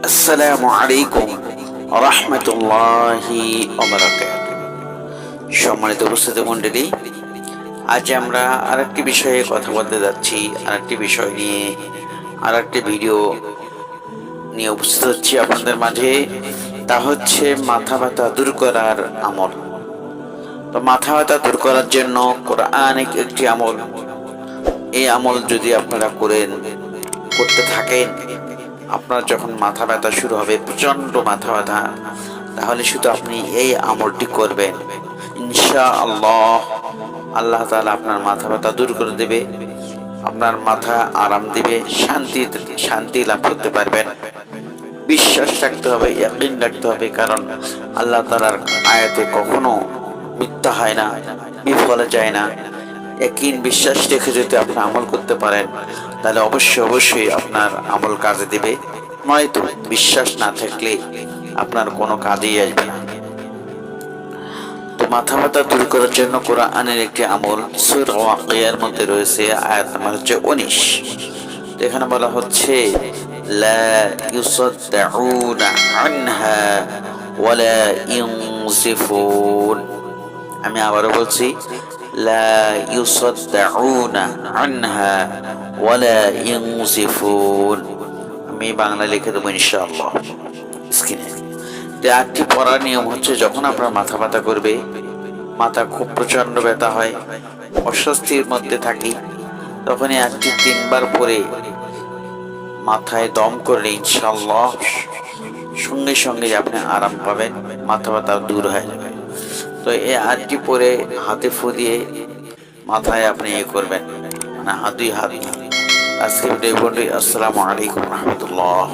আসসালামু আলাইকুম রাহমাতুল্লাহি ওয়া বারাকাতুহু। সম্মানিত উপস্থিতি মণ্ডলী, আজ আমরা আরেকটি বিষয়ে কথা বলতে যাচ্ছি। আরেকটি বিষয় নিয়ে আরেকটি ভিডিও নিয়ে উপস্থিত হচ্ছি আপনাদের মাঝে। তা হচ্ছে মাথা ব্যথা দূর করার আমল। তো মাথা ব্যথা দূর করার জন্য কোরআনিক একটি আমল। এই আমল যদি আপনারা করতে থাকেন, আপনার যখন মাথা ব্যথা শুরু হবে, প্রচন্ড মাথা ব্যথা, তাহলে শুধু আপনি এই আমলটি করবেন, ইনশাআল্লাহ আল্লাহ তাআলা আপনার মাথা ব্যথা দূর করে দেবে, আপনার মাথা আরাম দিবে, শান্তি লাভ করতে পারবেন। বিশ্বাস রাখতে হবে, ইয়াকিন রাখতে হবে, কারণ আল্লাহ তাআলার আয়াতে কখনো মিথ্যা হয় না, বিফলে যায় না। ইয়াকিন বিশ্বাস রেখে যদি আপনি আমল করতে পারেন, তাহলে অবশ্যই আপনার আমল কাজে দিবে। নয়তো বিশ্বাস না থাকলে আপনার কোনো কাজেই আসবে না। তো মাথা ব্যথা দূর করার জন্য কোরআনের একটি আমল সূরা ওয়াকিয়ার মধ্যে রয়েছে, আয়াত নাম্বার হচ্ছে 19। তো এখানে বলা হচ্ছে লা ইউসাদ্দাউনা আনহা ওয়ালা ইউনজিফুন। আমি আবারও বলছি, লা ইউসাদ্দাউনা আনহা ওয়ালা ইউনজিফুন। আমি বাংলা লিখে দেবো ইনশাআল্লাহ স্ক্রিনে। আটটি পড়ার নিয়ম হচ্ছে, যখন আপনার মাথা ব্যথা করবে, মাথা খুব প্রচন্ড ব্যথা হয়, অস্বস্তির মধ্যে থাকি, তখন এই আটটি 3বার পরে মাথায় দম করলে ইনশাআল্লাহ সঙ্গে সঙ্গে আপনি আরাম পাবেন, মাথা ব্যথা দূর হয়ে যাবে। তো এই আটটি পরে হাতে ফু দিয়ে মাথায় আপনি করবেন, মানে দুই হাত। আজকে ভিডিও। আসসালামু আলাইকুম রহমতুল্লাহ।